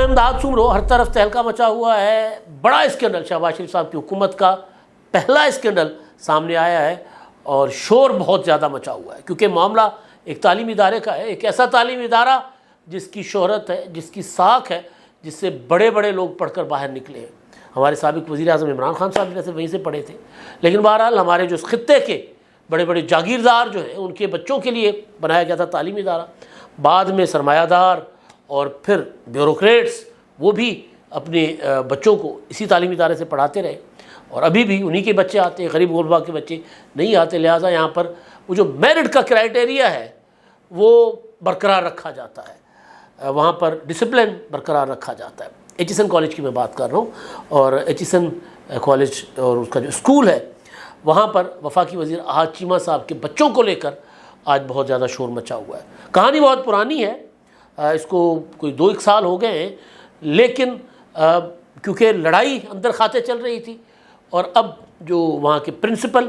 امداد سن رہو، ہر طرف تہلکہ مچا ہوا ہے، بڑا اسکینڈل شہباز شریف صاحب کی حکومت کا پہلا اسکینڈل سامنے آیا ہے اور شور بہت زیادہ مچا ہوا ہے، کیونکہ معاملہ ایک تعلیمی ادارے کا ہے، ایک ایسا تعلیمی ادارہ جس کی شہرت ہے، جس کی ساکھ ہے، جس سے بڑے بڑے لوگ پڑھ کر باہر نکلے ہیں۔ ہمارے سابق وزیر اعظم عمران خان صاحب بھی ویسے وہیں سے پڑھے تھے، لیکن بہرحال ہمارے جو اس خطے کے بڑے بڑے جاگیردار جو ہیں ان کے بچوں کے لیے بنایا گیا تھا تعلیمی ادارہ، بعد میں سرمایہ دار اور پھر بیوروکریٹس وہ بھی اپنے بچوں کو اسی تعلیمی ادارے سے پڑھاتے رہے، اور ابھی بھی انہی کے بچے آتے ہیں، غریب غربا کے بچے نہیں آتے، لہٰذا یہاں پر وہ جو میرٹ کا کرائٹیریا ہے وہ برقرار رکھا جاتا ہے، وہاں پر ڈسپلن برقرار رکھا جاتا ہے۔ ایچیسن کالج کی میں بات کر رہا ہوں، اور ایچیسن کالج اور اس کا جو اسکول ہے وہاں پر وفاقی وزیر احد چیمہ صاحب کے بچوں کو لے کر آج بہت زیادہ شور مچا ہوا ہے۔ کہانی بہت پرانی ہے، اس کو کوئی 2-1 سال ہو گئے ہیں، لیکن کیونکہ لڑائی اندر کھاتے چل رہی تھی، اور اب جو وہاں کے پرنسپل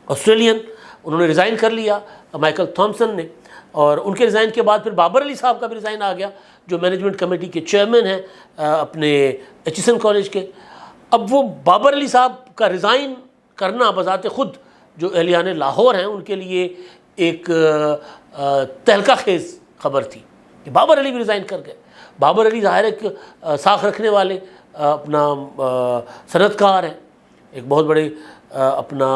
آسٹریلین انہوں نے ریزائن کر لیا، مائیکل تھامسن نے، اور ان کے ریزائن کے بعد پھر بابر علی صاحب کا بھی ریزائن آ گیا جو مینجمنٹ کمیٹی کے چیئرمین ہیں اپنے ایچیسن کالج کے۔ اب وہ بابر علی صاحب کا ریزائن کرنا بذات خود جو اہلیان لاہور ہیں ان کے لیے ایک تہلکہ خیز خبر تھی کہ بابر علی بھی ریزائن کر گئے۔ بابر علی ظاہر ایک ساکھ رکھنے والے اپنا صنعت کار ہیں، ایک بہت بڑے اپنا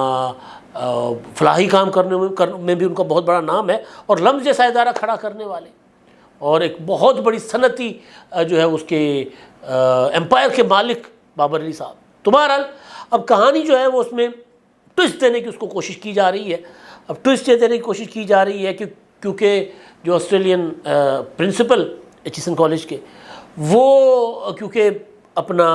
فلاحی کام کرنے میں بھی ان کا بہت بڑا نام ہے، اور لمز جیسا ادارہ کھڑا کرنے والے، اور ایک بہت بڑی صنعتی جو ہے اس کے امپائر کے مالک بابر علی صاحب۔ تو بہرحال اب کہانی جو ہے وہ اس میں ٹوسٹ دینے کی اس کو کوشش کی جا رہی ہے۔ اب ٹوسٹ یہ دینے کی کوشش کی جا رہی ہے کہ کیونکہ جو آسٹریلین پرنسپل ایچیسن کالج کے وہ کیونکہ اپنا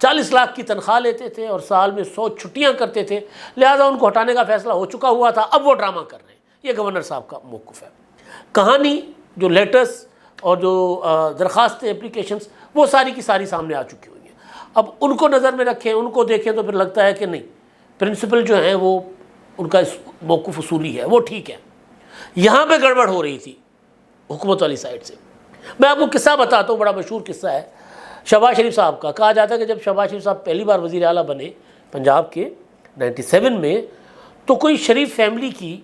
40 لاکھ کی تنخواہ لیتے تھے اور سال میں 100 چھٹیاں کرتے تھے، لہذا ان کو ہٹانے کا فیصلہ ہو چکا ہوا تھا، اب وہ ڈرامہ کر رہے ہیں۔ یہ گورنر صاحب کا موقف ہے۔ کہانی جو لیٹرز اور جو درخواستیں اپلیکیشنز وہ ساری کی ساری سامنے آ چکی ہوئی ہیں، اب ان کو نظر میں رکھیں، ان کو دیکھیں تو پھر لگتا ہے کہ نہیں، پرنسپل جو ہیں وہ ان کا موقف اصولی ہے، وہ ٹھیک ہے۔ یہاں پہ گڑبڑ ہو رہی تھی حکومت والی سائڈ سے۔ میں آپ کو قصہ بتاتا ہوں، بڑا مشہور قصہ ہے شہباز شریف صاحب کا۔ کہا جاتا ہے کہ جب شہباز شریف صاحب پہلی بار وزیر اعلیٰ بنے پنجاب کے 97 میں، تو کوئی شریف فیملی کی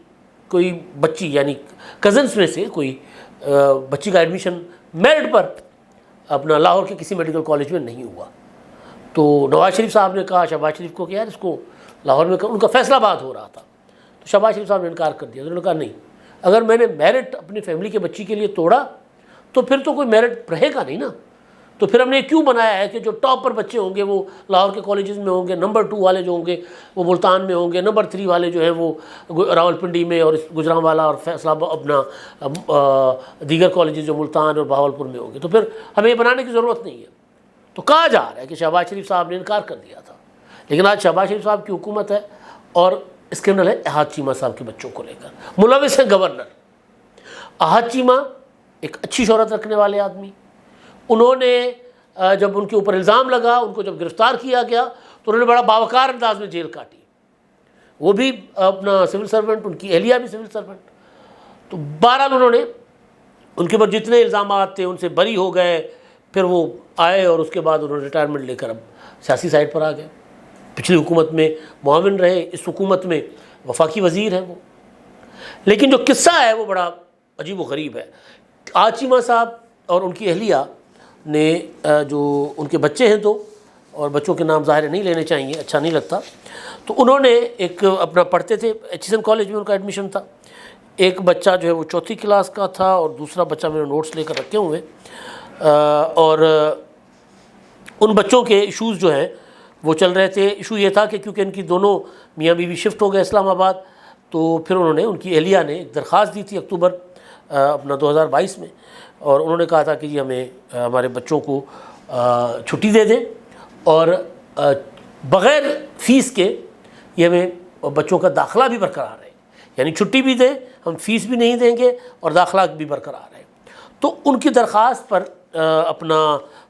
کوئی بچی یعنی کزنس میں سے کوئی بچی کا ایڈمیشن میرٹ پر اپنا لاہور کے کسی میڈیکل کالج میں نہیں ہوا، تو نواز شریف صاحب نے کہا شہباز شریف کو کہ یار اس کو لاہور میں، ان کا فیصلہ باد ہو رہا تھا، تو شہباز شریف صاحب نے انکار کر دیا۔ انہوں نے کہا نہیں، اگر میں نے میرٹ اپنی فیملی کے بچی کے لیے توڑا تو پھر تو کوئی میرٹ رہے گا نہیں نا، تو پھر ہم نے کیوں بنایا ہے کہ جو ٹاپ پر بچے ہوں گے وہ لاہور کے کالجز میں ہوں گے، نمبر 2 والے جو ہوں گے وہ ملتان میں ہوں گے، نمبر 3 والے جو ہیں وہ راولپنڈی میں اور گوجرانوالا اور فیصلہ اپنا دیگر کالجز جو ملتان اور بہاولپور میں ہوں گے، تو پھر ہمیں یہ بنانے کی ضرورت نہیں ہے۔ تو کہا جا رہا ہے کہ شہباز شریف صاحب نے انکار کر دیا تھا، لیکن آج شہباز شریف صاحب کی حکومت ہے اور اسکینڈل ہے احد چیمہ صاحب کے بچوں کو لے کر۔ ملوث ہیں گورنر احد چیمہ، ایک اچھی شہرت رکھنے والے آدمی، انہوں نے جب ان کے اوپر الزام لگا، ان کو جب گرفتار کیا گیا تو انہوں نے بڑا باوقار انداز میں جیل کاٹی، وہ بھی اپنا سول سرونٹ، ان کی اہلیہ بھی سول سرونٹ۔ تو بہرحال انہوں نے ان کے اوپر جتنے الزامات تھے ان سے بری ہو گئے، پھر وہ آئے اور اس کے بعد انہوں نے ریٹائرمنٹ لے کر اب سیاسی سائڈ پر آ گئے۔ پچھلی حکومت میں معاون رہے، اس حکومت میں وفاقی وزیر ہیں وہ۔ لیکن جو قصہ ہے وہ بڑا عجیب و غریب ہے۔ احد چیمہ صاحب اور ان کی اہلیہ نے جو ان کے بچے ہیں تو، اور بچوں کے نام ظاہر نہیں لینے چاہیے، اچھا نہیں لگتا، تو انہوں نے ایک اپنا پڑھتے تھے ایچیسن کالج میں، ان کا ایڈمیشن تھا، ایک بچہ جو ہے وہ 4تھی کلاس کا تھا اور دوسرا بچہ میں نے نوٹس لے کر رکھے ہوئے، اور ان بچوں کے ایشوز جو ہیں وہ چل رہے تھے۔ ایشو یہ تھا کہ کیونکہ ان کی دونوں میاں بیوی شفٹ ہو گئے اسلام آباد، تو پھر انہوں نے، ان کی اہلیہ نے ایک درخواست دی تھی اکتوبر اپنا 2022 میں، اور انہوں نے کہا تھا کہ جی ہمیں ہمارے بچوں کو چھٹی دے دیں اور بغیر فیس کے یہ ہمیں بچوں کا داخلہ بھی برقرار ہے، یعنی چھٹی بھی دیں، ہم فیس بھی نہیں دیں گے اور داخلہ بھی برقرار ہے۔ تو ان کی درخواست پر اپنا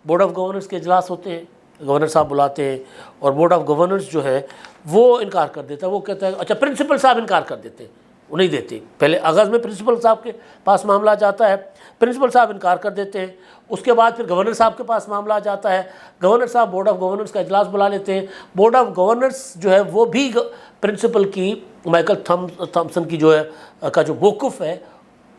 بورڈ آف گورنرز کے اجلاس ہوتے ہیں، گورنر صاحب بلاتے ہیں اور بورڈ آف گورنرز جو ہے وہ انکار کر دیتا ہے، وہ کہتا ہے اچھا پرنسپل صاحب انکار کر دیتے ہیں، وہ نہیں دیتے. پہلے آغاز میں پرنسپل صاحب کے پاس معاملہ جاتا ہے, پرنسپل صاحب انکار کر دیتے ہیں. اس کے بعد پھر گورنر صاحب کے پاس معاملہ جاتا ہے, گورنر صاحب بورڈ آف گورنرز کا اجلاس بلا لیتے ہیں. بورڈ آف گورنرز جو ہے وہ بھی پرنسپل کی مائیکل تھامسن کی جو ہے کا جو موقف ہے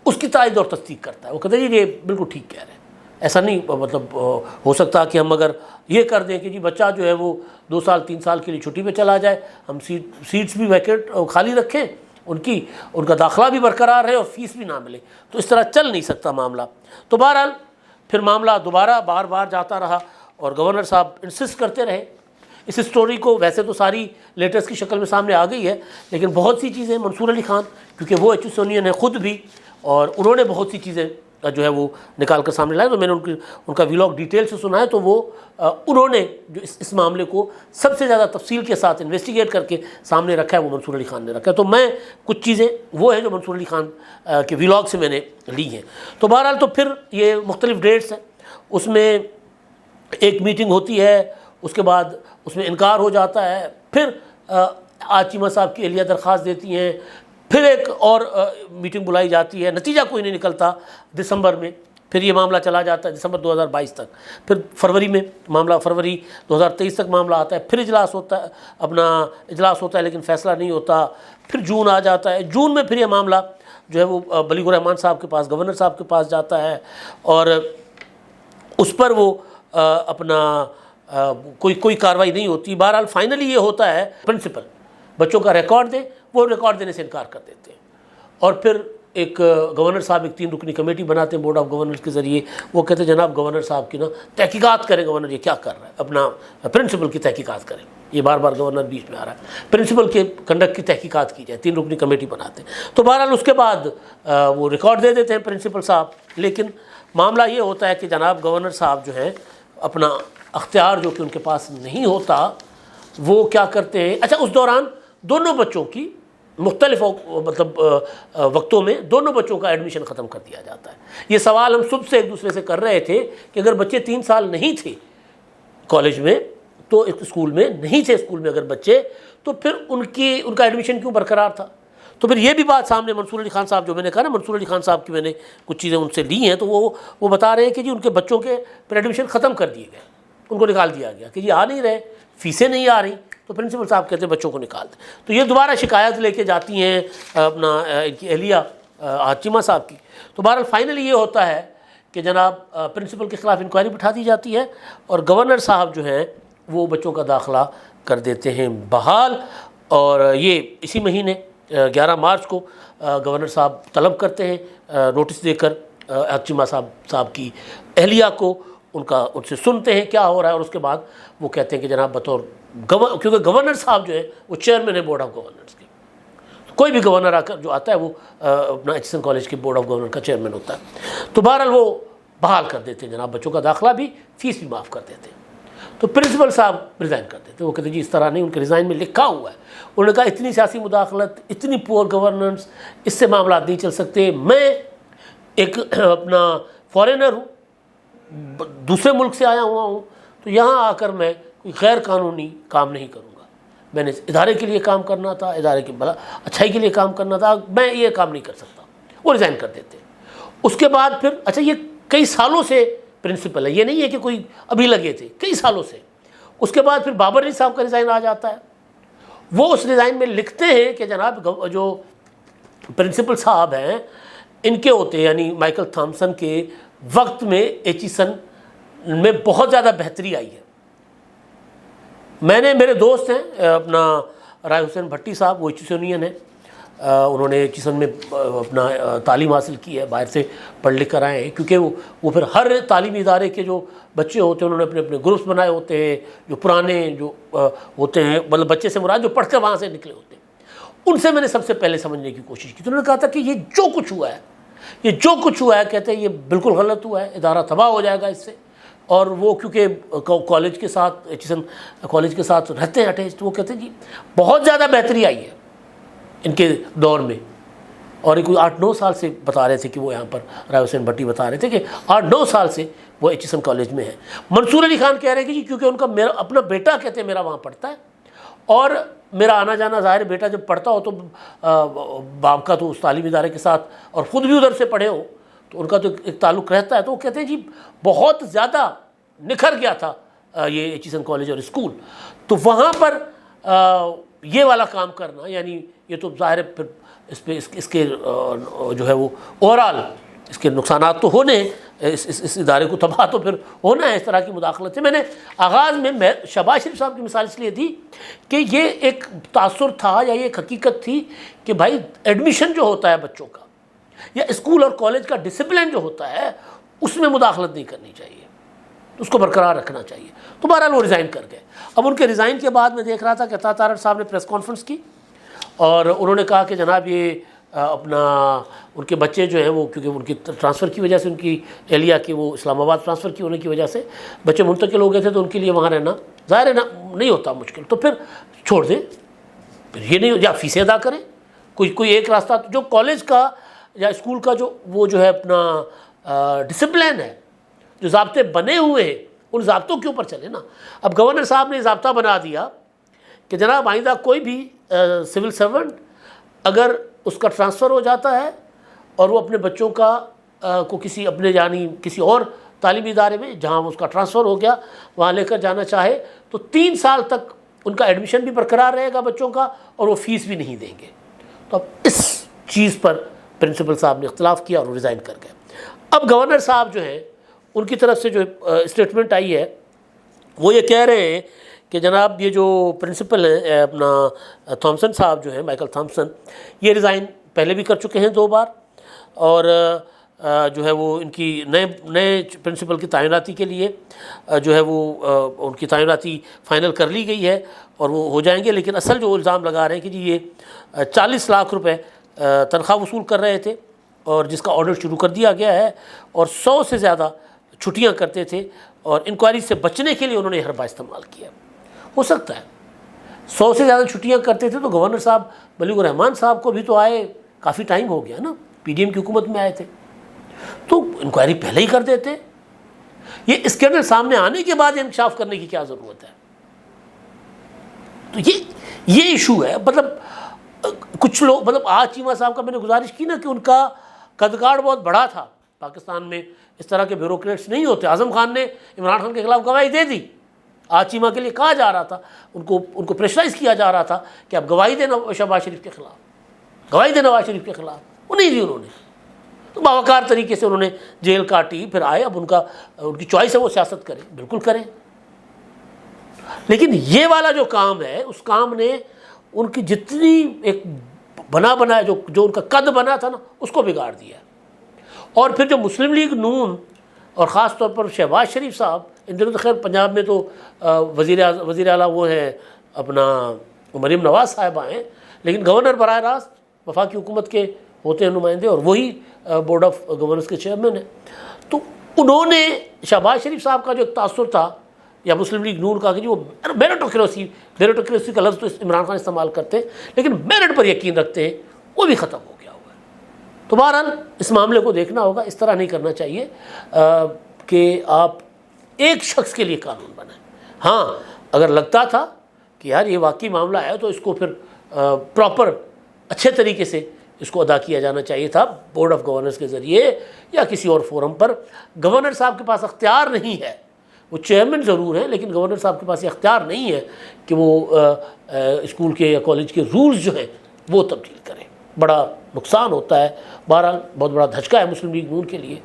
اس کی تائید اور تصدیق کرتا ہے. وہ کہتے ہیں جی یہ بالکل ٹھیک کہہ رہے ہیں, ایسا نہیں مطلب ہو سکتا کہ ہم اگر یہ کر دیں کہ جی بچہ جو ہے وہ 2 سال 3 سال کے لیے چھٹی پہ چلا جائے, ہم سیٹس بھی ویکینٹ خالی رکھیں, ان کا داخلہ بھی برقرار رہے اور فیس بھی نہ ملے, تو اس طرح چل نہیں سکتا معاملہ. تو بہرحال پھر معاملہ دوبارہ بار بار جاتا رہا اور گورنر صاحب انسسٹ کرتے رہے. اس اسٹوری کو ویسے تو ساری لیٹرز کی شکل میں سامنے آ گئی ہے, لیکن بہت سی چیزیں منصور علی خان, کیونکہ وہ ایچسونین ہے خود بھی, اور انہوں نے بہت سی چیزیں جو ہے وہ نکال کر سامنے لائے. تو میں نے ان کا ویلاگ ڈیٹیل سے سنا ہے, تو وہ انہوں نے جو اس معاملے کو سب سے زیادہ تفصیل کے ساتھ انویسٹیگیٹ کر کے سامنے رکھا ہے وہ منصور علی خان نے رکھا ہے. تو میں کچھ چیزیں وہ ہیں جو منصور علی خان کے ویلاگ سے میں نے لی ہیں. تو بہرحال تو پھر یہ مختلف ڈیٹس ہیں, اس میں ایک میٹنگ ہوتی ہے, اس کے بعد اس میں انکار ہو جاتا ہے, پھر آج چیمہ صاحب کی اہلیہ درخواست دیتی ہیں, پھر ایک اور میٹنگ بلائی جاتی ہے, نتیجہ کوئی نہیں نکلتا. دسمبر میں پھر یہ معاملہ چلا جاتا ہے, دسمبر 2022 تک. پھر فروری میں معاملہ, فروری 2023 تک معاملہ آتا ہے, پھر اجلاس ہوتا ہے لیکن فیصلہ نہیں ہوتا. پھر جون آ جاتا ہے, جون میں پھر یہ معاملہ جو ہے وہ بلیغ الرحمان صاحب کے پاس, گورنر صاحب کے پاس جاتا ہے, اور اس پر وہ کوئی کارروائی نہیں ہوتی. بہرحال فائنلی یہ ہوتا ہے پرنسپل بچوں کا ریکارڈ دیں, وہ ریکارڈ دینے سے انکار کر دیتے ہیں. اور پھر ایک گورنر صاحب ایک 3 رکنی کمیٹی بناتے ہیں بورڈ آف گورنرز کے ذریعے. وہ کہتے ہیں جناب گورنر صاحب کی نا تحقیقات کریں, گورنر یہ کیا کر رہا ہے, اپنا پرنسپل کی تحقیقات کریں. یہ بار بار گورنر بیچ میں آ رہا ہے, پرنسپل کے کنڈکٹ کی تحقیقات کی جائے. 3 رکنی کمیٹی بناتے ہیں. تو بہرحال اس کے بعد وہ ریکارڈ دے دیتے ہیں پرنسپل صاحب. لیکن معاملہ یہ ہوتا ہے کہ جناب گورنر صاحب جو ہے اپنا اختیار جو کہ ان کے پاس نہیں ہوتا, وہ کیا کرتے ہیں. اچھا, اس دوران دونوں بچوں کی مختلف مطلب وقتوں میں دونوں بچوں کا ایڈمیشن ختم کر دیا جاتا ہے. یہ سوال ہم صبح سے ایک دوسرے سے کر رہے تھے کہ اگر بچے 3 سال نہیں تھے کالج میں, تو اسکول میں نہیں تھے, اسکول میں اگر بچے, تو پھر ان کا ایڈمیشن کیوں برقرار تھا. تو پھر یہ بھی بات سامنے منصور علی خان صاحب, جو میں نے کہا نا منصور علی خان صاحب کی میں نے کچھ چیزیں ان سے لی ہیں, تو وہ بتا رہے ہیں کہ جی ان کے بچوں کے پھر ایڈمیشن ختم کر دیے گئے, ان کو نکال دیا گیا کہ جی آ نہیں رہے, فیسیں نہیں آ رہی. تو پرنسپل صاحب کہتے ہیں بچوں کو نکال دیں. تو یہ دوبارہ شکایت لے کے جاتی ہیں اپنا ان کی اہلیہ چیمہ صاحب کی. تو بہرحال فائنلی یہ ہوتا ہے کہ جناب پرنسپل کے خلاف انکوائری بٹھا دی جاتی ہے, اور گورنر صاحب جو ہیں وہ بچوں کا داخلہ کر دیتے ہیں بحال. اور یہ اسی مہینے 11 مارچ کو گورنر صاحب طلب کرتے ہیں نوٹس دے کر چیمہ صاحب کی اہلیہ کو, ان سے سنتے ہیں کیا ہو رہا ہے, اور اس کے بعد وہ کہتے ہیں کہ جناب بطور کیونکہ گورنر صاحب جو ہے وہ چیئرمین ہے بورڈ آف گورنرز کے, کوئی بھی گورنر جو آتا ہے وہ اپنا ایچسن کالج کے بورڈ آف گورنر کا چیئرمین ہوتا ہے. تو بہرحال وہ بحال کر دیتے ہیں جناب بچوں کا داخلہ بھی, فیس بھی معاف کر دیتے ہیں. تو پرنسپل صاحب ریزائن کر دیتے ہیں. وہ کہتے ہیں جی اس طرح نہیں, ان کے ریزائن میں لکھا ہوا ہے. انہوں نے کہا اتنی سیاسی مداخلت, اتنی پور گورننس, اس سے معاملات نہیں چل سکتے. میں ایک اپنا فارینر ہوں, دوسرے ملک سے آیا ہوا ہوں, تو یہاں آ کر میں کوئی غیر قانونی کام نہیں کروں گا. میں نے ادارے کے لیے کام کرنا تھا, ادارے کی اچھائی کے لیے کام کرنا تھا, میں یہ کام نہیں کر سکتا. وہ ریزائن کر دیتے ہیں. اس کے بعد پھر اچھا یہ کئی سالوں سے پرنسپل ہے, یہ نہیں ہے کہ کوئی ابھی لگے تھے, کئی سالوں سے. اس کے بعد پھر بابر علی صاحب کا ریزائن آ جاتا ہے. وہ اس ریزائن میں لکھتے ہیں کہ جناب جو پرنسپل صاحب ہیں ان کے ہوتے ہیں, یعنی مائیکل تھامسن کے وقت میں ایچسن میں بہت زیادہ بہتری آئی ہے. میں نے, میرے دوست ہیں اپنا رائے حسین بھٹی صاحب, وہ ایچسونین ہیں, انہوں نے ایچسن میں اپنا تعلیم حاصل کی ہے, باہر سے پڑھ لکھ کر آئے ہیں. کیونکہ وہ پھر ہر تعلیمی ادارے کے جو بچے ہوتے ہیں انہوں نے اپنے اپنے گروپس بنائے ہوتے ہیں, جو پرانے جو ہوتے ہیں, مطلب بچے سے مراد جو پڑھ کر وہاں سے نکلے ہوتے ہیں. ان سے میں نے سب سے پہلے سمجھنے کی کوشش کی. تو انہوں نے کہا تھا کہ یہ جو کچھ ہوا ہے کہتے ہیں یہ بالکل غلط ہوا ہے, ادارہ تباہ ہو جائے گا اس سے. اور وہ کیونکہ کالج کے ساتھ, ایچسن کالج کے ساتھ رہتے ہیں اٹیچ, تو وہ کہتے ہیں جی بہت زیادہ بہتری آئی ہے ان کے دور میں. اور کوئی 8-9 سال سے بتا رہے تھے کہ وہ یہاں پر رائے حسین بھٹی بتا رہے تھے کہ 8-9 سال سے وہ ایچسن کالج میں ہے. منصور علی خان کہہ رہے ہیں کہ جی کیونکہ ان کا اپنا بیٹا کہتے ہیں میرا وہاں پڑھتا ہے, اور میرا آنا جانا ظاہر بیٹا جب پڑھتا ہو تو باپ کا تو اس تعلیمی ادارے کے ساتھ اور خود بھی ادھر سے پڑھے ہو تو ان کا تو ایک تعلق رہتا ہے. تو وہ کہتے ہیں جی بہت زیادہ نکھر گیا تھا یہ ایچیسن کالج اور اسکول. تو وہاں پر یہ والا کام کرنا یعنی یہ تو ظاہر ہے پھر اس کے جو ہے وہ اوورال اس کے نقصانات تو ہونے ہیں, اس ادارے کو تباہ تو پھر ہونا ہے اس طرح کی مداخلت سے. میں نے آغاز میں شہباز شریف صاحب کی مثال اس لیے دی کہ یہ ایک تاثر تھا یا یہ ایک حقیقت تھی کہ بھائی ایڈمیشن جو ہوتا ہے بچوں کا یا اسکول اور کالج کا ڈسپلن جو ہوتا ہے اس میں مداخلت نہیں کرنی چاہیے, اس کو برقرار رکھنا چاہیے. تو بہرحال وہ ریزائن کر گئے. اب ان کے ریزائن کے بعد میں دیکھ رہا تھا کہ عطا تارڑ صاحب نے پریس کانفرنس کی اور انہوں نے کہا کہ جناب یہ اپنا ان کے بچے جو ہیں وہ کیونکہ ان کی ٹرانسفر کی وجہ سے ان کی اہلیہ کی وہ اسلام آباد ٹرانسفر کی ہونے کی وجہ سے بچے منتقل ہو گئے تھے تو ان کے لیے وہاں رہنا ظاہر ہے نہیں ہوتا مشکل. تو پھر چھوڑ دیں, پھر یہ نہیں یا فیسیں ادا کریں. کوئی ایک راستہ جو کالج کا یا اسکول کا وہ جو ہے اپنا ڈسپلن ہے جو ضابطے بنے ہوئے ہیں ان ضابطوں کے اوپر چلے نا. اب گورنر صاحب نے ضابطہ بنا دیا کہ جناب آئندہ کوئی بھی سول سرونٹ اگر اس کا ٹرانسفر ہو جاتا ہے اور وہ اپنے بچوں کا کو کسی اپنے یعنی کسی اور تعلیمی ادارے میں جہاں اس کا ٹرانسفر ہو گیا وہاں لے کر جانا چاہے تو 3 سال تک ان کا ایڈمیشن بھی برقرار رہے گا بچوں کا اور وہ فیس بھی نہیں دیں گے. تو اب اس چیز پر پرنسپل صاحب نے اختلاف کیا اور وہ ریزائن کر گئے. اب گورنر صاحب جو ہیں ان کی طرف سے جو اسٹیٹمنٹ آئی ہے وہ یہ کہہ رہے ہیں کہ جناب یہ جو پرنسپل ہیں اپنا تھامسن صاحب جو ہیں مائیکل تھامسن یہ ریزائن پہلے بھی کر چکے ہیں 2 بار اور جو ہے وہ ان کی نئے پرنسپل کی تعیناتی کے لیے جو ہے وہ ان کی تعیناتی فائنل کر لی گئی ہے اور وہ ہو جائیں گے. لیکن اصل جو الزام لگا رہے ہیں کہ جی یہ 40 لاکھ روپے تنخواہ وصول کر رہے تھے اور جس کا آڈر شروع کر دیا گیا ہے اور 100 سے زیادہ چھٹیاں کرتے تھے اور انکوائری سے بچنے کے لیے انہوں نے یہ حربہ استعمال کیا. ہو سکتا ہے 100 سے زیادہ چھٹیاں کرتے تھے تو گورنر صاحب ملیک الرحمان صاحب کو بھی تو آئے کافی ٹائم ہو گیا نا, پی ڈی ایم کی حکومت میں آئے تھے تو انکوائری پہلے ہی کر دیتے. یہ اسکینڈل سامنے آنے کے بعد انکشاف کرنے کی کیا ضرورت ہے؟ تو یہ ایشو ہے. مطلب کچھ لوگ آج چیمہ صاحب کا میں نے گزارش کی نا کہ ان کا قدگاڑ بہت بڑا تھا. پاکستان میں اس طرح کے بیوروکریٹس نہیں ہوتے. اعظم خان نے عمران خان کے خلاف گواہی دے دی. آج چیمہ کے لیے کہا جا رہا تھا ان کو پریشرائز کیا جا رہا تھا کہ اب گواہی دیں شہباز شریف کے خلاف, گواہی دیں نواز شریف کے خلاف. وہ نہیں دی انہوں نے. تو باوقار طریقے سے انہوں نے جیل کاٹی, پھر آئے. اب ان کی چوائس ہے وہ سیاست کریں, بالکل کریں. لیکن یہ والا جو کام ہے اس کام نے ان کی جتنی ایک بنا جو ان کا قد بنا تھا نا اس کو بگاڑ دیا. اور پھر جو مسلم لیگ نون اور خاص طور پر شہباز شریف صاحب, ان دنوں تو خیر پنجاب میں تو وزیر اعلیٰ وہ ہیں اپنا مریم نواز صاحبہ ہیں, لیکن گورنر براہ راست وفاقی حکومت کے ہوتے ہیں نمائندے اور وہی بورڈ آف گورنرز کے چیئرمین ہیں. تو انہوں نے شہباز شریف صاحب کا جو ایک تاثر تھا یا مسلم لیگ نون کا کہ وہ میرٹوکریسی کا لفظ تو عمران خان استعمال کرتے ہیں لیکن میرٹ پر یقین رکھتے ہیں, وہ بھی ختم ہو گیا ہوا ہے. تو بہرحال اس معاملے کو دیکھنا ہوگا. اس طرح نہیں کرنا چاہیے کہ آپ ایک شخص کے لیے قانون بنائیں. ہاں اگر لگتا تھا کہ یار یہ واقعی معاملہ ہے تو اس کو پھر پراپر اچھے طریقے سے اس کو ادا کیا جانا چاہیے تھا بورڈ آف گورنرز کے ذریعے یا کسی اور فورم پر. گورنر صاحب کے پاس اختیار نہیں ہے, وہ چیئرمین ضرور ہیں لیکن گورنر صاحب کے پاس یہ اختیار نہیں ہے کہ وہ اسکول کے یا کالج کے رولز جو ہیں وہ تبدیل کریں. بڑا نقصان ہوتا ہے. بہرحال بہت بڑا دھچکا ہے مسلم لیگ نون کے لیے,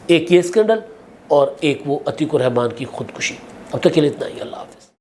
ایک یہ اسکینڈل اور ایک وہ عتیق الرحمان کی خودکشی. اب تک کے لیے اتنا ہی. اللہ حافظ.